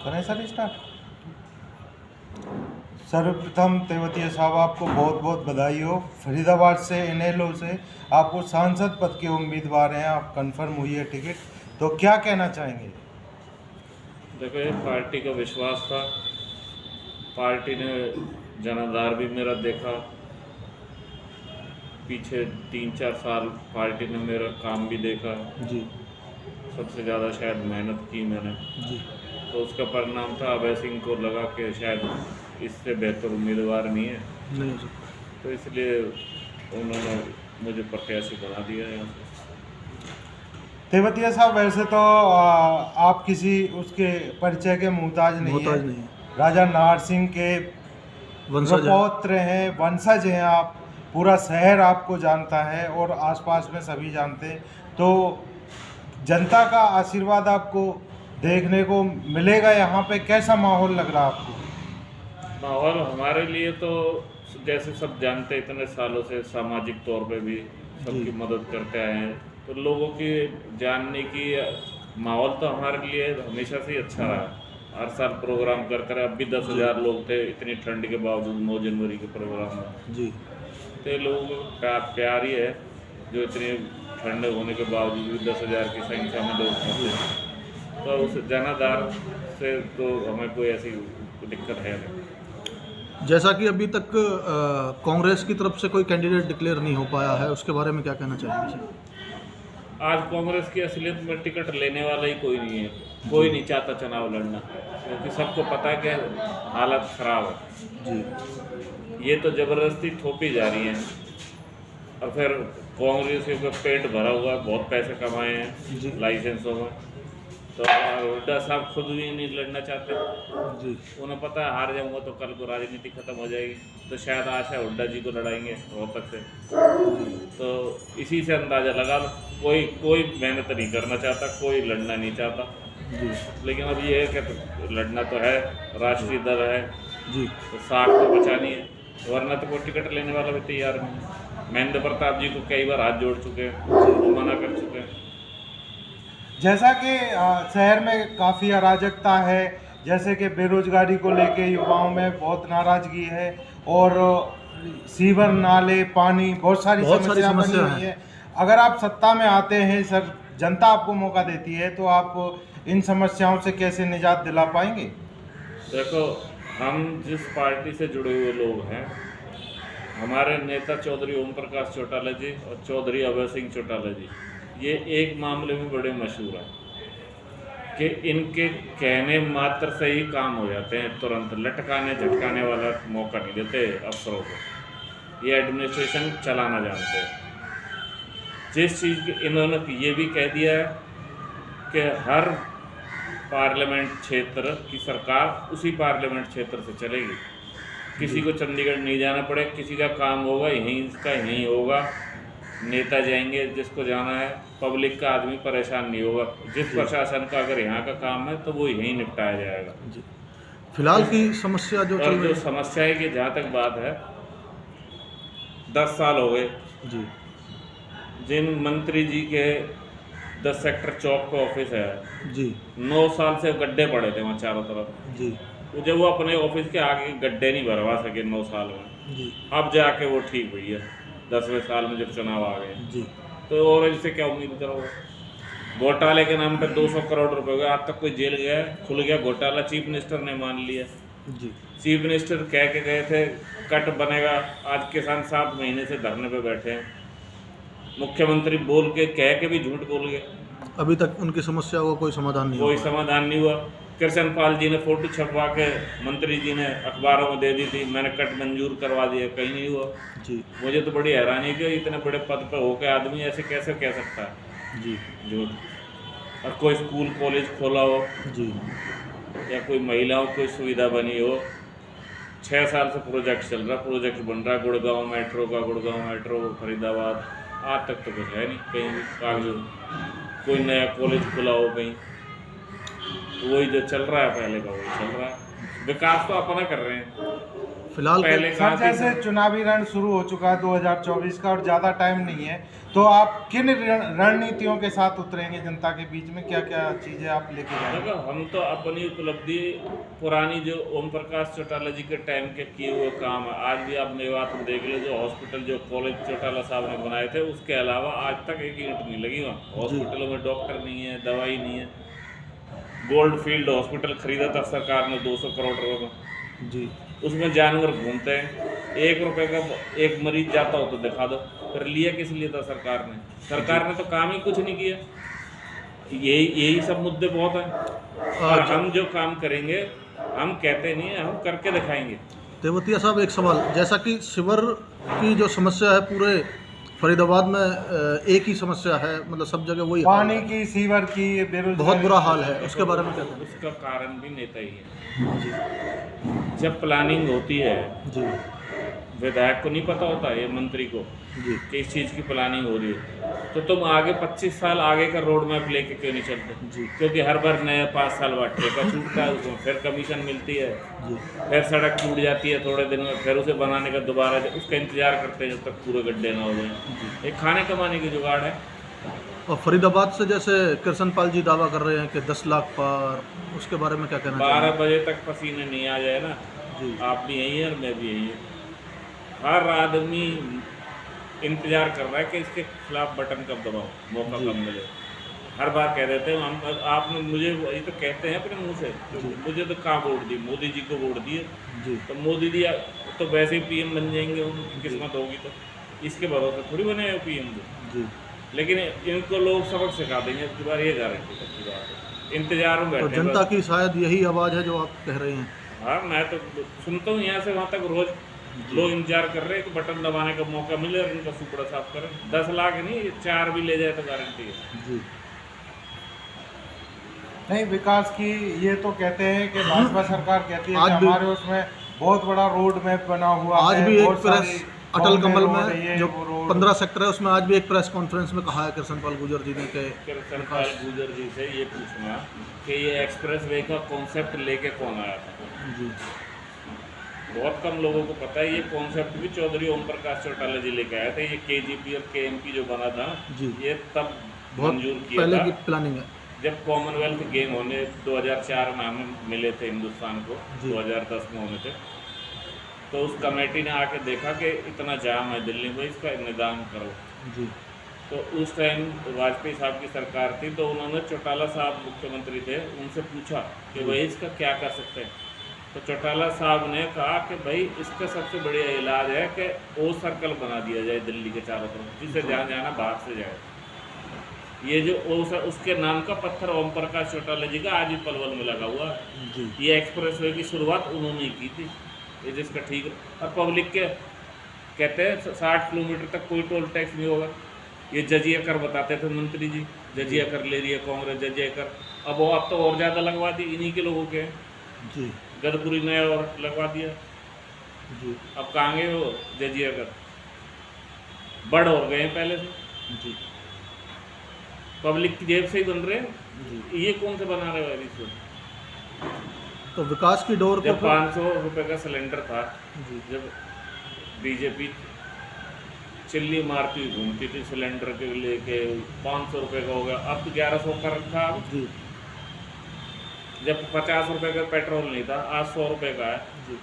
करें sir start. सर्वप्रथम तेवतिया साहब आपको बहुत बहुत बधाई हो। फरीदाबाद से इनेलो से आपको सांसद पद के उम्मीदवार हैं, आप कंफर्म हुई है टिकट, तो क्या कहना चाहेंगे? देखो, ये पार्टी का विश्वास था, पार्टी ने जनाधार भी मेरा देखा, पीछे 3-4 साल पार्टी ने मेरा काम भी देखा। जी सबसे ज़्यादा शायद मेहनत की मैंने, जी तो उसका परिणाम था अभय सिंह को लगा कि शायद इससे बेहतर उम्मीदवार नहीं है, नहीं हो सकता। तो इसलिए उन्होंने मुझे प्रत्याशी बना दिया है यहाँ से। तेवतिया साहब वैसे तो आप किसी उसके परिचय के मोहताज नहीं हैं। नहीं है, राजा नाहर सिंह के वंशज है। प्रपौत्र हैं, वंशज हैं आप। पूरा शहर आपको जानता है और आसपास में सभी जानते हैं। तो जनता का आशीर्वाद आपको देखने को मिलेगा यहाँ पे, कैसा माहौल लग रहा है आपको? माहौल हमारे लिए तो जैसे सब जानते हैं, इतने सालों से सामाजिक तौर पे भी सबकी मदद करते आए हैं, तो लोगों की जानने की माहौल तो हमारे लिए हमेशा से ही अच्छा रहा है। हर साल प्रोग्राम करते रहे, अब भी 10,000 लोग थे इतनी ठंड के बावजूद 9 जनवरी के प्रोग्राम में। जी तो ये लोगों का प्यार ही है जो इतनी ठंड होने के बावजूद भी 10,000 की संख्या में लोग पहुँचे। तो उस जनाधार से तो हमें कोई ऐसी दिक्कत है नहीं। जैसा कि अभी तक कांग्रेस की तरफ से कोई कैंडिडेट डिक्लेयर नहीं हो पाया है, उसके बारे में क्या कहना चाहेंगे सर? आज कांग्रेस की असलियत में टिकट लेने वाला ही कोई नहीं है, कोई नहीं चाहता चुनाव लड़ना, क्योंकि सबको पता है कि हालत खराब है। जी ये तो ज़बरदस्ती थोपी जा रही है, और फिर कांग्रेस के पेट भरा हुआ है, बहुत पैसे कमाए जी। हैं लाइसेंसों में, तो हुड्डा साहब खुद भी नहीं लड़ना चाहते। जी उन्हें पता है हार जाऊंगा तो कल को राजनीति खत्म हो जाएगी, तो शायद आशा है हुड्डा जी को लड़ाएंगे रोहतक से। तो इसी से अंदाज़ा लगा लो, कोई मेहनत नहीं करना चाहता, कोई लड़ना नहीं चाहता। जी लेकिन अब ये है कि लड़ना तो है, राष्ट्रीय दल है, जी तो साख तो बचानी है, वरना तो कोई टिकट लेने वाला भी तैयार नहीं। महेंद्र प्रताप जी को कई बार हाथ जोड़ चुके हैं, वो मना कर चुके हैं। जैसा कि शहर में काफ़ी अराजकता है, जैसे कि बेरोजगारी को लेके युवाओं में बहुत नाराजगी है, और सीवर नाले पानी बहुत सारी समस्या बनी हुई है। अगर आप सत्ता में आते हैं सर, जनता आपको मौका देती है, तो आप इन समस्याओं से कैसे निजात दिला पाएंगे? देखो, हम जिस पार्टी से जुड़े हुए लोग हैं, हमारे नेता चौधरी ओम प्रकाश चौटाला जी और चौधरी अभय सिंह चौटाला जी, ये एक मामले में बड़े मशहूर हैं कि इनके कहने मात्र से ही काम हो जाते हैं, तुरंत लटकाने झटकाने वाला मौका नहीं देते अफसरों को। ये एडमिनिस्ट्रेशन चलाना जानते हैं। जिस चीज़ की इन्होंने ये भी कह दिया है कि हर पार्लियामेंट क्षेत्र की सरकार उसी पार्लियामेंट क्षेत्र से चलेगी, किसी को चंडीगढ़ नहीं जाना पड़े, किसी का काम होगा यहीं, इसका यहीं होगा, नेता जाएंगे जिसको जाना है, पब्लिक का आदमी परेशान नहीं होगा। जिस प्रशासन का अगर यहाँ का काम है तो वो यहीं निपटाया जाएगा। जी फिलहाल की समस्या जो चल और रही जो है। समस्या है कि जहाँ तक बात है, 10 साल हो गए जी जिन मंत्री जी के 10 सेक्टर चौक पे ऑफिस है, जी 9 साल से गड्ढे पड़े थे वहाँ चारों तरफ। जी वो जब वो अपने ऑफिस के आगे गड्ढे नहीं भरवा सके 9 साल में, जी अब जाके वो ठीक हुई है 10वें साल में जब चुनाव आ गए। जी तो और इससे क्या उम्मीद करोगे? घोटाले के नाम पे 200 करोड़ रुपए हुए, आज तक कोई जेल गया है? खुल गया घोटाला, चीफ मिनिस्टर ने मान लिया। जी चीफ मिनिस्टर कह के गए थे कट बनेगा, आज किसान 7 महीने से धरने पे बैठे हैं। मुख्यमंत्री बोल के कह के भी झूठ बोल गए, अभी तक उनकी समस्या का कोई समाधान नहीं कोई हुआ। समाधान नहीं हुआ। कृष्ण पाल जी ने फोटो छपवा के मंत्री जी ने अखबारों में दे दी थी, मैंने कट मंजूर करवा दिया, कहीं नहीं हुआ। जी मुझे तो बड़ी हैरानी है कि इतने बड़े पद पर होकर आदमी ऐसे कैसे कह सकता है जी झूठ। और कोई स्कूल कॉलेज खोला हो जी या कोई महिलाओं को कोई सुविधा बनी हो, 6 साल से प्रोजेक्ट चल रहा, प्रोजेक्ट बन रहा है गुड़गांव मेट्रो का, गुड़गांव मेट्रो फरीदाबाद, आज तक तो कुछ है नहीं कहीं भी कागज। कोई नया कॉलेज खुला हो कहीं, वही जो चल रहा है पहले का वही चल रहा है। विकास तो अपना कर रहे हैं, फिलहाल पहले के- सर कहाँ थी जैसे सर? चुनावी रण शुरू हो चुका है 2024 का और ज़्यादा टाइम नहीं है, तो आप किन रणनीतियों के साथ उतरेंगे जनता के बीच में, क्या क्या चीज़ें आप लेके जाएंगे? देखो, हम तो अपनी उपलब्धि पुरानी जो ओम प्रकाश चौटाला जी के टाइम के किए हुए काम है, आज भी आप मेवात में देख लो, जो हॉस्पिटल जो कॉलेज चौटाला साहब ने बनाए थे, उसके अलावा आज तक एक ईंट नहीं लगी वहाँ। हॉस्पिटलों में डॉक्टर नहीं है, दवाई नहीं है। गोल्ड फील्ड हॉस्पिटल खरीदा था सरकार ने 200 करोड़ रुपए में, जी उसमें जानवर घूमते हैं। 1 रुपए का एक मरीज जाता हो तो दिखा दो, फिर लिया किस लिए था सरकार ने? सरकार ने तो काम ही कुछ नहीं किया। यही सब मुद्दे बहुत हैं। और हम जो काम करेंगे, हम कहते नहीं है, हम करके दिखाएंगे। तेवतिया साहब, एक सवाल, जैसा कि सीवर की जो समस्या है पूरे फरीदाबाद में एक ही समस्या है, मतलब सब जगह वही हाल पानी है, की, सीवर की, बेरोजगारी, बहुत बुरा हाल है, उसके बारे में क्या कहना उसका कारण भी नेता ही है। है? जी जब प्लानिंग होती है, जी विधायक को नहीं पता होता, ये मंत्री को, जी कि इस चीज़ की प्लानिंग हो रही है, तो तुम आगे 25 साल आगे का रोड मैप लेके क्यों नहीं चलते? जी क्योंकि हर बार नया 5 साल बाद ठेका छूटता है, उसमें फिर कमीशन मिलती है, जी फिर सड़क टूट जाती है थोड़े दिन में, फिर उसे बनाने का दोबारा उसका इंतजार करते हैं जब तक पूरे गड्ढे ना हो जाए। एक खाने कमाने की जुगाड़ है। और फरीदाबाद से जैसे कृष्णपाल जी दावा कर रहे हैं कि 10 लाख पार, उसके बारे में क्या कहना 12 बजे तक पसीने नहीं आ जाए ना, जी आप भी यही है और मैं भी यही है। हर आदमी इंतजार कर रहा है कि इसके खिलाफ बटन कब दबाओ, मौका कब मिले। हर बार कह देते हैं हम, आपने मुझे ये तो कहते हैं अपने मुंह से, मुझे तो कहाँ वोट दी, मोदी जी को वोट दिए, जी तो मोदी दिया तो वैसे ही पीएम बन जाएंगे, उनकी किस्मत होगी तो। इसके भरोसे थोड़ी बने पीएम को। जी। लेकिन इनको लोग सबक सिखा देंगे अब की बार, ये गारंटी पक्की बात है। इंतजार में तो बैठे जनता बस। की शायद यही आवाज़ है जो आप कह रहे हैं। हाँ, मैं तो सुनता हूँ यहाँ से वहाँ तक रोज लोग इंतजार कर रहे हैं कि बटन दबाने का मौका मिले और इनका सुपड़ा साफ करें। 10 लाख नहीं, 4 भी ले जाए तो गारंटी है। जी नहीं, विकास की ये तो कहते हैं कि भाजपा सरकार कहती है आज कि भी- हमारे उसमें बहुत बड़ा रोड मैप बना हुआ आज है, भी एक बहुत प्रेस सारी अटल कमल रोड है, में ये जो वो रोड। 15 सेक्टर है उसमें आज भी एक प्रेस कॉन्फ्रेंस में कहा है कृष्णपाल गुर्जर जी ने कि कृष्णपाल गुर्जर जी से ये पूछना कि ये एक्सप्रेस वे का कॉन्सेप्ट लेके कौन आया था। जी बहुत कम लोगों को पता है, ये कॉन्सेप्ट भी चौधरी ओम प्रकाश चौटाला जी लेके आए थे। ये KGP और KMP जो बना था, जी। ये तब बहुत मंजूर किया पहले था की प्लानिंग है। जब कॉमनवेल्थ गेम होने 2004 में हमें मिले थे हिंदुस्तान को, जी। 2010 में होने थे। तो उस कमेटी ने आके देखा कि इतना जाम है दिल्ली में, इसका निदान करो। जी तो उस टाइम वाजपेयी साहब की सरकार थी, तो उन्होंने चौटाला साहब मुख्यमंत्री थे, उनसे पूछा कि भाई इसका क्या कर सकते हैं। तो चौटाला साहब ने कहा कि भाई इसका सबसे बढ़िया इलाज है कि ओ सर्कल बना दिया जाए दिल्ली के चारों तरफ, जिससे जहाँ जाना बाहर से जाए। ये जो उसके नाम का पत्थर ओम प्रकाश चौटाला जी का आज भी पलवल में लगा हुआ है। जी ये एक्सप्रेसवे की शुरुआत उन्होंने ही की थी, ये जिसका ठीक है। और पब्लिक के कहते हैं 60 किलोमीटर तक कोई टोल टैक्स नहीं होगा। ये जजिया कर बताते थे मंत्री जी, जजिया कर ले रही है कांग्रेस, जजिया कर। अब वो अब तो और ज़्यादा लगवा दी, इन्हीं के लोगों के हैं। जी गदपुरी ने और लगवा दिया। जी अब कहाँ गए वो जजिया कर, बड़ हो गए हैं पहले से, जी पब्लिक की जेब से ही बन रहे हैं। जी। ये कौन से बना रहे हो इसको? तो विकास की डोर को जब 500 रुपये का सिलेंडर था, जी जब बीजेपी चिल्ली मारती हुई घूमती थी सिलेंडर के लेके, 500 रुपये का हो गया, अब तो 1100 का रखा। अब जी जब 50 रुपये का पेट्रोल नहीं था, आज 100 रुपये का है। जी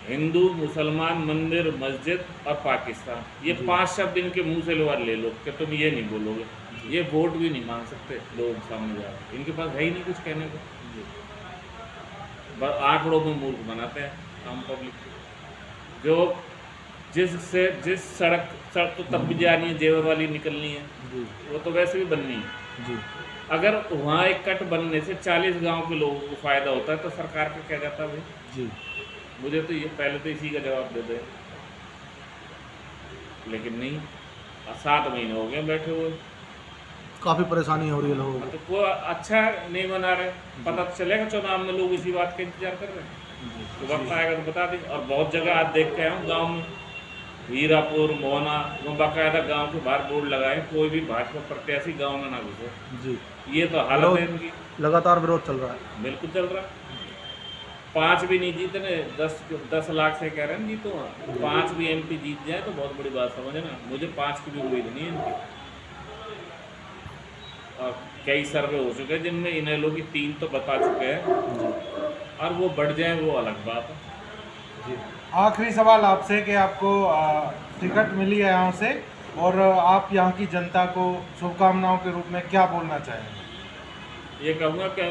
हिंदू, मुसलमान, मंदिर, मस्जिद और पाकिस्तान, ये 5 शब्द इनके मुंह से ले लो कि तुम ये नहीं बोलोगे, ये वोट भी नहीं मांग सकते लोग सामने जाकर, इनके पास है ही नहीं कुछ कहने को। बस आंकड़ों में मूर्ख बनाते हैं आम पब्लिक को। जो जिस सड़क तो तब भी जानी है, जेवर वाली निकलनी है, जी वो तो वैसे भी बननी है। जी अगर वहाँ एक कट बनने से 40 गांव के लोगों को फ़ायदा होता है तो सरकार का क्या जाता है भाई? जी मुझे तो ये पहले तो इसी का जवाब दे दे, लेकिन नहीं। 7 महीने हो गए बैठे हुए, काफ़ी परेशानी हो रही है लोगों को। तो कोई अच्छा नहीं बना रहे। पता तो चलेगा चुनाव में, लोग इसी बात का इंतजार कर रहे हैं, तो वक्त आएगा तो बता देंगे। और बहुत जगह आज देख के आया हूँ गाँव में, हीरापुर, मोहना, वो बाकायदा गांव के बाहर बोर्ड लगाए, कोई भी भाजपा प्रत्याशी गांव में ना घुसे। जी ये तो हालत है इनकी। लगातार विरोध चल रहा है। बिल्कुल चल रहा है। 5 भी नहीं जीते ना, 10 लाख से कह रहे हैं जीतो, 5 भी एमपी जीत जाए तो बहुत बड़ी बात समझे ना। मुझे 5 की भी उम्मीद नहीं है इनकी। और कई सर्वे हो चुके हैं जिनमें इनेलो की 3 तो बता चुके हैं, और वो बढ़ जाए वो अलग बात है। जी। आखिरी सवाल आपसे कि आपको टिकट मिली है यहाँ से, और आप यहाँ की जनता को शुभकामनाओं के रूप में क्या बोलना चाहेंगे? ये कहूँगा कि